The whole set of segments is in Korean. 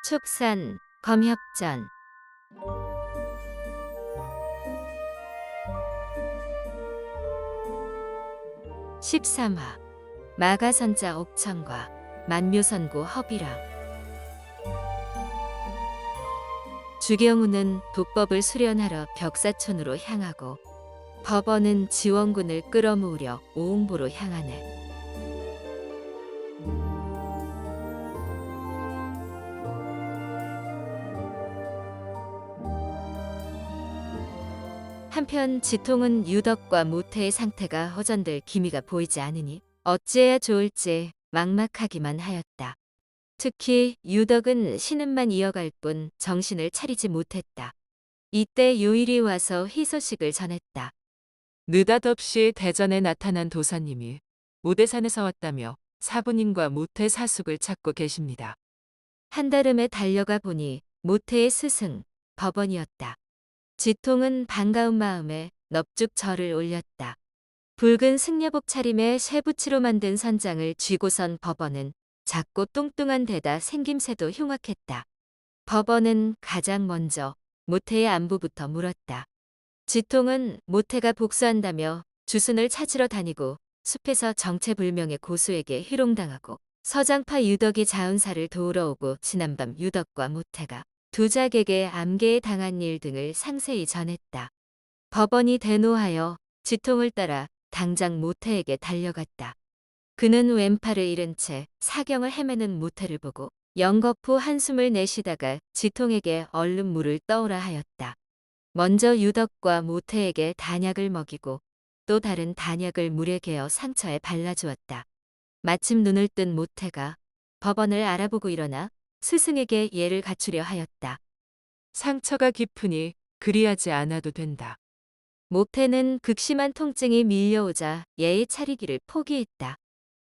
축산, 검협전. 13화 마가선자 옥천과 만묘선고 허비랑. 주경우는 독법을 수련하러 벽사촌으로 향하고 법원은 지원군을 끌어모으려 오응보로 향하네. 한편 지통은 유덕과 모태의 상태가 허전될 기미가 보이지 않으니 어찌해야 좋을지 막막하기만 하였다. 특히 유덕은 신음만 이어갈 뿐 정신을 차리지 못했다. 이때 요일이 와서 희소식을 전했다. 느닷없이 대전에 나타난 도사님이 오대산에서 왔다며 사부님과 모태 사숙을 찾고 계십니다. 한달음에 달려가 보니 모태의 스승, 법원이었다. 지통은 반가운 마음에 넙죽 절을 올렸다. 붉은 승려복 차림에 쇠붙이로 만든 선장을 쥐고선 법원은 작고 뚱뚱한 데다 생김새도 흉악했다. 법원은 가장 먼저 모태의 안부부터 물었다. 지통은 모태가 복수한다며 주순을 찾으러 다니고 숲에서 정체불명의 고수에게 희롱당하고 서장파 유덕이 자운사를 도우러 오고 지난밤 유덕과 모태가 두작에게 암계에 당한 일 등을 상세히 전했다. 법원이 대노하여 지통을 따라 당장 모태에게 달려갔다. 그는 왼팔을 잃은 채 사경을 헤매는 모태를 보고 영겁후 한숨을 내쉬다가 지통에게 얼른 물을 떠오라 하였다. 먼저 유덕과 모태에게 단약을 먹이고 또 다른 단약을 물에 개어 상처에 발라주었다. 마침 눈을 뜬 모태가 법원을 알아보고 일어나 스승에게 예를 갖추려 하였다. 상처가 깊으니 그리하지 않아도 된다. 모태는 극심한 통증이 밀려오자 예의 차리기를 포기했다.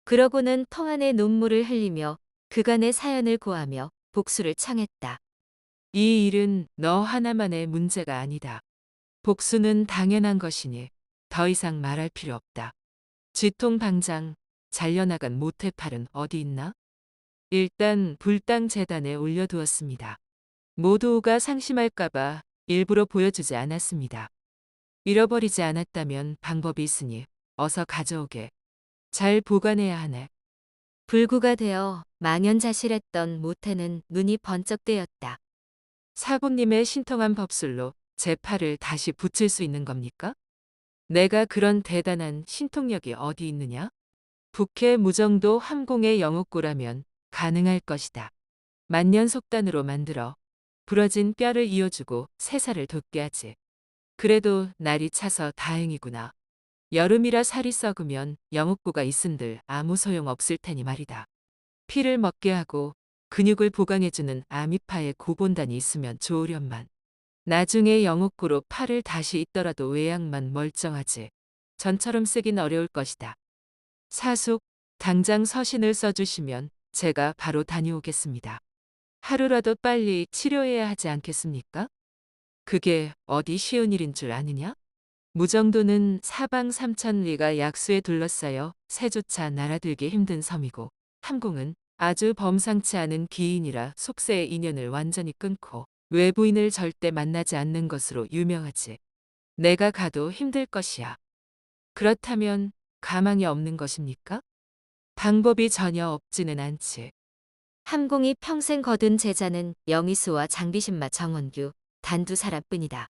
그러고는 통 안에 눈물을 흘리며 그간의 사연을 고하며 복수를 청했다. 이 일은 너 하나만의 문제가 아니다. 복수는 당연한 것이니 더 이상 말할 필요 없다. 쥐통 당장 잘려나간 모태팔은 어디 있나? 일단 불당 재단에 올려두었습니다. 모두가 상심할까봐 일부러 보여주지 않았습니다. 잃어버리지 않았다면 방법이 있으니 어서 가져오게. 잘 보관해야 하네. 불구가 되어 망연자실했던 모태는 눈이 번쩍 뜨였다. 사부님의 신통한 법술로 제 팔을 다시 붙일 수 있는 겁니까? 내가 그런 대단한 신통력이 어디 있느냐? 북해 무정도 함공의 영옥고라면 가능할 것이다. 만년속단으로 만들어 부러진 뼈를 이어주고 세살을 돋게 하지. 그래도 날이 차서 다행이구나. 여름이라 살이 썩으면 영옥고가 있은들 아무 소용 없을 테니 말이다. 피를 먹게 하고 근육을 보강해주는 아미파의 고본단이 있으면 좋으련만. 나중에 영옥고로 팔을 다시 잇더라도 외양만 멀쩡하지. 전처럼 쓰긴 어려울 것이다. 사숙, 당장 서신을 써주시면 제가 바로 다녀오겠습니다. 하루라도 빨리 치료해야 하지 않겠습니까? 그게 어디 쉬운 일인 줄 아느냐? 무정도는 사방 3,000리가 약수에 둘러싸여 새조차 날아들기 힘든 섬이고 함공은 아주 범상치 않은 기인이라 속세의 인연을 완전히 끊고 외부인을 절대 만나지 않는 것으로 유명하지. 내가 가도 힘들 것이야. 그렇다면 가망이 없는 것입니까? 방법이 전혀 없지는 않지. 함공이 평생 거둔 제자는 영희수와 장비신마 정원규 단 두 사람뿐이다.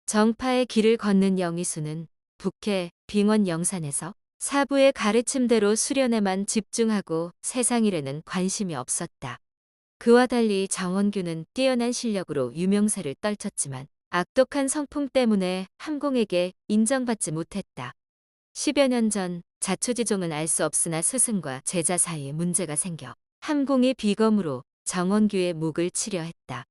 정파의 길을 걷는 영희수는 북해 빙원 영산에서 사부의 가르침대로 수련에만 집중하고 세상 일에는 관심이 없었다. 그와 달리 정원규는 뛰어난 실력으로 유명세를 떨쳤지만 악독한 성품 때문에 함공에게 인정받지 못했다. 10여 년 전 자초지종은 알 수 없으나 스승과 제자 사이에 문제가 생겨 함공이 비검으로 정원규의 목을 치려 했다.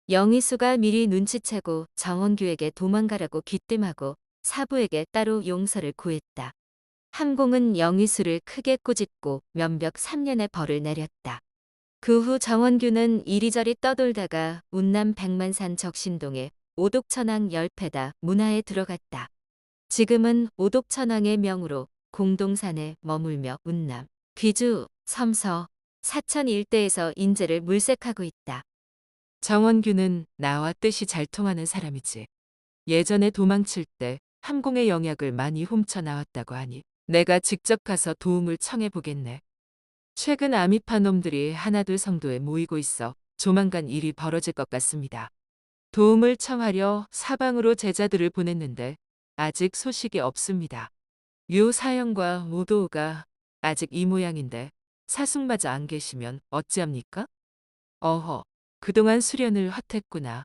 영희수가 미리 눈치채고 정원규에게 도망가라고 귀띔하고 사부에게 따로 용서를 구했다. 함공은 영희수를 크게 꾸짖고 면벽 3년의 벌을 내렸다. 그 후 정원규는 이리저리 떠돌다가 운남 백만산 적신동에 오독천왕 열패다 문화에 들어갔다. 지금은 오독천왕의 명으로 공동산에 머물며 운남, 귀주, 섬서, 사천 일대에서 인재를 물색하고 있다. 정원규는 나와 뜻이 잘 통하는 사람이지. 예전에 도망칠 때 함공의 영약을 많이 훔쳐 나왔다고 하니 내가 직접 가서 도움을 청해 보겠네. 최근 아미파 놈들이 하나둘 성도에 모이고 있어 조만간 일이 벌어질 것 같습니다. 도움을 청하려 사방으로 제자들을 보냈는데 아직 소식이 없습니다. 유 사형과 오도우가 아직 이 모양인데 사숙마저 안 계시면 어찌합니까? 어허, 그동안 수련을 헛했구나.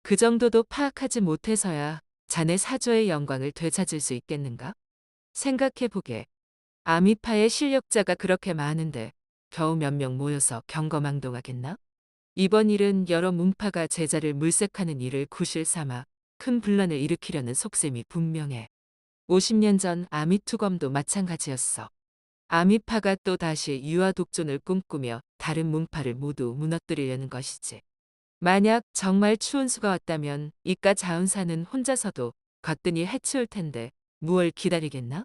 그 정도도 파악하지 못해서야 자네 사조의 영광을 되찾을 수 있겠는가? 생각해보게. 아미파의 실력자가 그렇게 많은데 겨우 몇 명 모여서 경거망동하겠나? 이번 일은 여러 문파가 제자를 물색하는 일을 구실 삼아 큰 분란을 일으키려는 속셈이 분명해. 50년 전 아미투검도 마찬가지였어. 아미파가 또 다시 유아 독존을 꿈꾸며 다른 문파를 모두 무너뜨리려는 것이지. 만약 정말 추운수가 왔다면 이깟 자운사는 혼자서도 거뜬히 해치울 텐데 무얼 기다리겠나?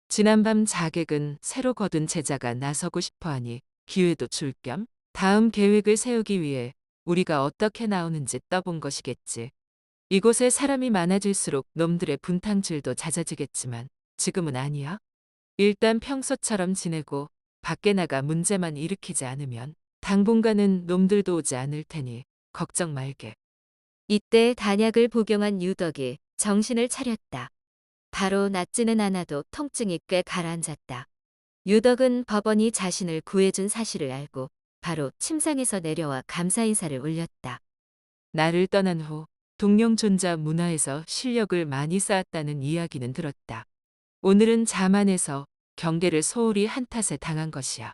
지난밤 자객은 새로 거둔 제자가 나서고 싶어하니 기회도 줄 겸 다음 계획을 세우기 위해 우리가 어떻게 나오는지 떠본 것이겠지. 이곳에 사람이 많아질수록 놈들의 분탕질도 잦아지겠지만 지금은 아니야. 일단 평소처럼 지내고 밖에 나가 문제만 일으키지 않으면 당분간은 놈들도 오지 않을 테니 걱정 말게. 이때 단약을 복용한 유덕이 정신을 차렸다. 바로 낫지는 않아도 통증이 꽤 가라앉았다. 유덕은 법원이 자신을 구해준 사실을 알고 바로 침상에서 내려와 감사 인사를 올렸다. 나를 떠난 후 동룡존자 문화에서 실력을 많이 쌓았다는 이야기는 들었다. 오늘은 자만해서 경계를 소홀히 한 탓에 당한 것이야.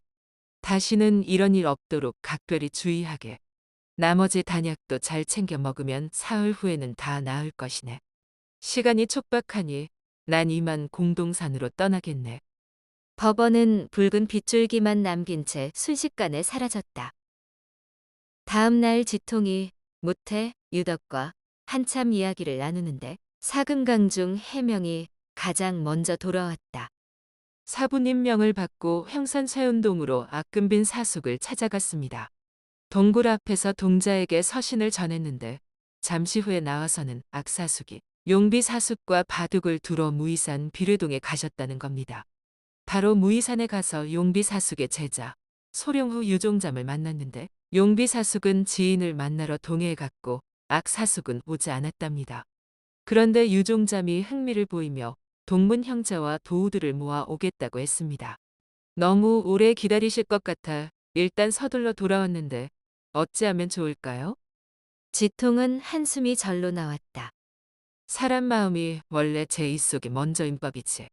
다시는 이런 일 없도록 각별히 주의하게. 나머지 단약도 잘 챙겨 먹으면 사흘 후에는 다 나을 것이네. 시간이 촉박하니 난 이만 공동산으로 떠나겠네. 법원은 붉은 빗줄기만 남긴 채 순식간에 사라졌다. 다음 날 지통이 무태, 유덕과 한참 이야기를 나누는데 사금강 중 해명이 가장 먼저 돌아왔다. 사부님 명을 받고 형산쇠운동으로 악금빈 사숙을 찾아갔습니다. 동굴 앞에서 동자에게 서신을 전했는데 잠시 후에 나와서는 악사숙이 용비 사숙과 바둑을 두러 무이산 비례동에 가셨다는 겁니다. 바로 무이산에 가서 용비 사숙의 제자 소룡후 유종잠을 만났는데 용비 사숙은 지인을 만나러 동해에 갔고 악사숙은 오지 않았답니다. 그런데 유종잠이 흥미를 보이며 동문 형제와 도우들을 모아 오겠다고 했습니다. 너무 오래 기다리실 것 같아 일단 서둘러 돌아왔는데 어찌하면 좋을까요? 지통은 한숨이 절로 나왔다. 사람 마음이 원래 제 입속에 먼저인 법이지.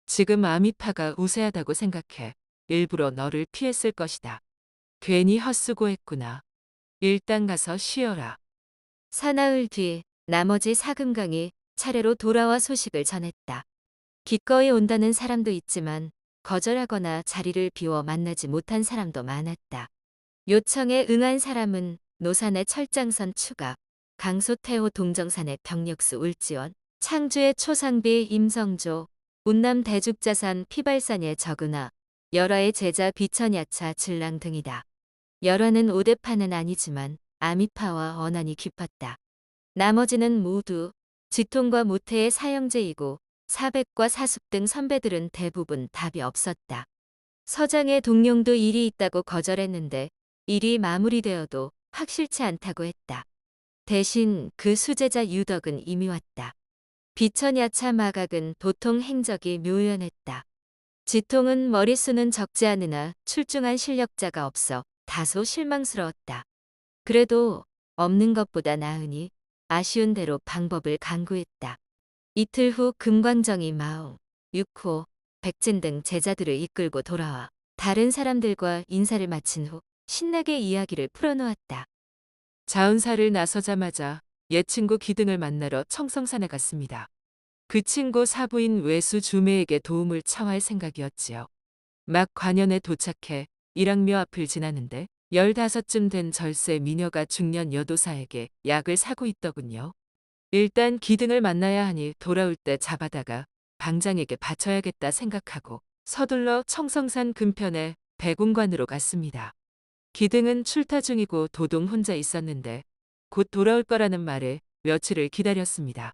지금 아미파가 우세하다고 생각해 일부러 너를 피했을 것이다. 괜히 헛수고했구나. 일단 가서 쉬어라. 사나흘 뒤 나머지 사금강이 차례로 돌아와 소식을 전했다. 기꺼이 온다는 사람도 있지만 거절하거나 자리를 비워 만나지 못한 사람도 많았다. 요청에 응한 사람은 노산의 철장선 추가, 강소태호 동정산의 병력수 울지원, 창주의 초상비 임성조, 운남 대죽자산 피발산의 적은하, 열화의 제자 비천야차 진랑 등이다. 열화는 오대파는 아니지만 아미파와 언안이 깊었다. 나머지는 모두 지통과 모태의 사형제이고 사백과 사숙 등 선배들은 대부분 답이 없었다. 서장의 동룡도 일이 있다고 거절했는데 일이 마무리되어도 확실치 않다고 했다. 대신 그 수제자 유덕은 이미 왔다. 비천야차 마각은 도통 행적이 묘연했다. 지통은 머릿수는 적지 않으나 출중한 실력자가 없어 다소 실망스러웠다. 그래도 없는 것보다 나으니 아쉬운 대로 방법을 강구했다. 이틀 후 금광정이 마옹, 육호, 백진 등 제자들을 이끌고 돌아와 다른 사람들과 인사를 마친 후 신나게 이야기를 풀어놓았다. 자운사를 나서자마자 옛 친구 기등을 만나러 청성산에 갔습니다. 그 친구 사부인 외수 주매에게 도움을 청할 생각이었지요. 막 관연에 도착해 일학묘 앞을 지나는데 15쯤 된 절세 미녀가 중년 여도사에게 약을 사고 있더군요. 일단 기등을 만나야 하니 돌아올 때 잡아다가 방장에게 바쳐야겠다 생각하고 서둘러 청성산 근편에 백운관으로 갔습니다. 기등은 출타 중이고 도동 혼자 있었는데 곧 돌아올 거라는 말에 며칠을 기다렸습니다.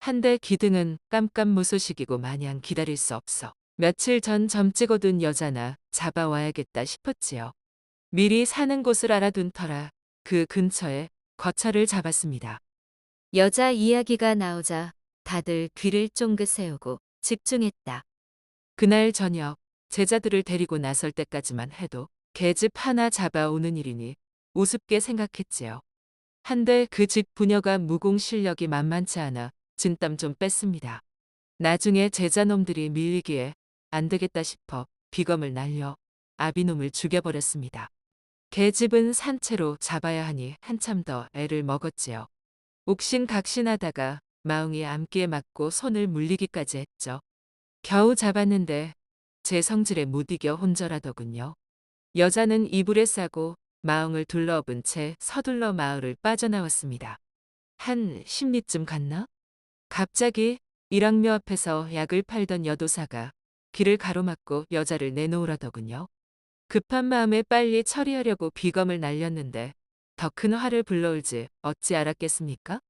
한데 기등은 깜깜무소식이고 마냥 기다릴 수 없어. 며칠 전 점 찍어둔 여자나 잡아와야겠다 싶었지요. 미리 사는 곳을 알아둔 터라 그 근처에 거처를 잡았습니다. 여자 이야기가 나오자 다들 귀를 쫑긋 세우고 집중했다. 그날 저녁 제자들을 데리고 나설 때까지만 해도 계집 하나 잡아오는 일이니 우습게 생각했지요. 한데 그 집 부녀가 무공 실력이 만만치 않아 진땀 좀 뺐습니다. 나중에 제자놈들이 밀리기에 안 되겠다 싶어 비검을 날려 아비놈을 죽여버렸습니다. 계집은 산채로 잡아야 하니 한참 더 애를 먹었지요. 옥신각신하다가 마웅이 암기에 맞고 손을 물리기까지 했죠. 겨우 잡았는데 제 성질에 못 이겨 혼절하더군요. 여자는 이불에 싸고 마웅을 둘러엎은 채 서둘러 마을을 빠져나왔습니다. 한 10리쯤 갔나? 갑자기 일학묘 앞에서 약을 팔던 여도사가 길을 가로막고 여자를 내놓으라더군요. 급한 마음에 빨리 처리하려고 비검을 날렸는데 더 큰 화를 불러올지 어찌 알았겠습니까?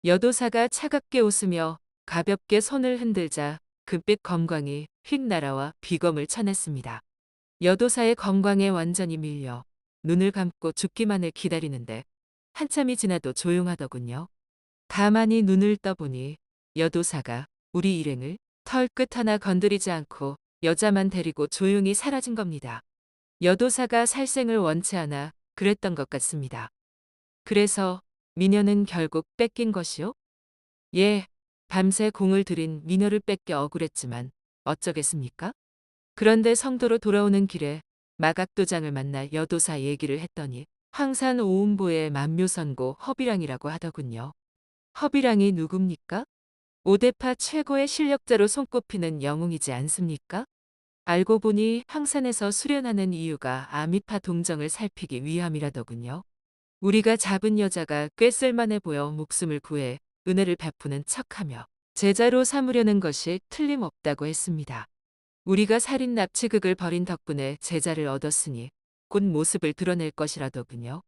여도사가 차갑게 웃으며 가볍게 손을 흔들자 금빛 검광이 휙 날아와 비검을 쳐냈습니다. 여도사의 검광에 완전히 밀려 눈을 감고 죽기만을 기다리는데 한참이 지나도 조용하더군요. 가만히 눈을 떠보니 여도사가 우리 일행을 털끝 하나 건드리지 않고 여자만 데리고 조용히 사라진 겁니다. 여도사가 살생을 원치 않아 그랬던 것 같습니다. 그래서 미녀는 결국 뺏긴 것이요? 예, 밤새 공을 들인 미녀를 뺏겨 억울했지만 어쩌겠습니까? 그런데 성도로 돌아오는 길에 마각도장을 만나 여도사 얘기를 했더니 황산 오음보의 만묘선고 허비랑이라고 하더군요. 허비랑이 누굽니까? 오대파 최고의 실력자로 손꼽히는 영웅이지 않습니까? 알고 보니 황산에서 수련하는 이유가 아미파 동정을 살피기 위함이라더군요. 우리가 잡은 여자가 꽤 쓸만해 보여 목숨을 구해 은혜를 베푸는 척하며 제자로 삼으려는 것이 틀림없다고 했습니다. 우리가 살인 납치극을 벌인 덕분에 제자를 얻었으니 곧 모습을 드러낼 것이라더군요.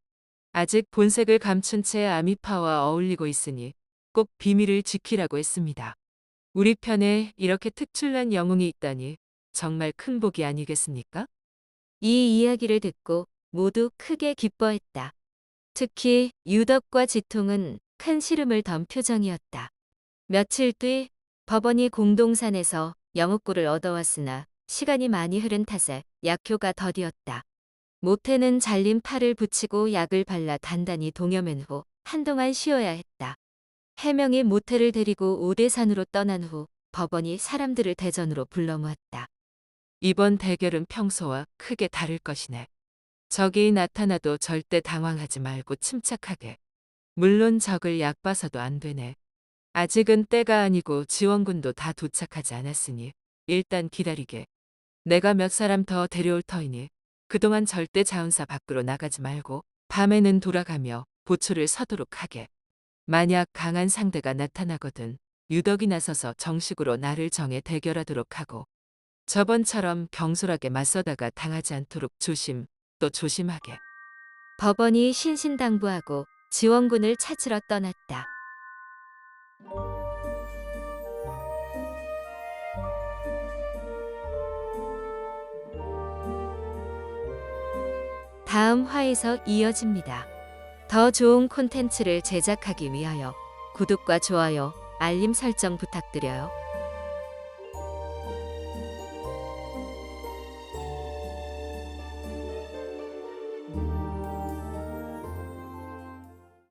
아직 본색을 감춘 채 아미파와 어울리고 있으니 꼭 비밀을 지키라고 했습니다. 우리 편에 이렇게 특출난 영웅이 있다니 정말 큰 복이 아니겠습니까? 이 이야기를 듣고 모두 크게 기뻐했다. 특히 유덕과 지통은 큰 시름을 던 표정이었다. 며칠 뒤 법원이 공동산에서 영옥고를 얻어왔으나 시간이 많이 흐른 탓에 약효가 더디었다. 모태는 잘린 팔을 붙이고 약을 발라 단단히 동여맨 후 한동안 쉬어야 했다. 해명이 모태를 데리고 오대산으로 떠난 후 법원이 사람들을 대전으로 불러 모았다. 이번 대결은 평소와 크게 다를 것이네. 적이 나타나도 절대 당황하지 말고 침착하게. 물론 적을 약 봐서도 안 되네. 아직은 때가 아니고 지원군도 다 도착하지 않았으니 일단 기다리게. 내가 몇 사람 더 데려올 터이니 그동안 절대 자운사 밖으로 나가지 말고 밤에는 돌아가며 보초를 서도록 하게. 만약 강한 상대가 나타나거든 유덕이 나서서 정식으로 나를 정해 대결하도록 하고 저번처럼 경솔하게 맞서다가 당하지 않도록 조심 또 조심하게. 법원이 신신당부하고 지원군을 찾으러 떠났다. 다음 화에서 이어집니다. 더 좋은 콘텐츠를 제작하기 위하여 구독과 좋아요, 알림 설정 부탁드려요.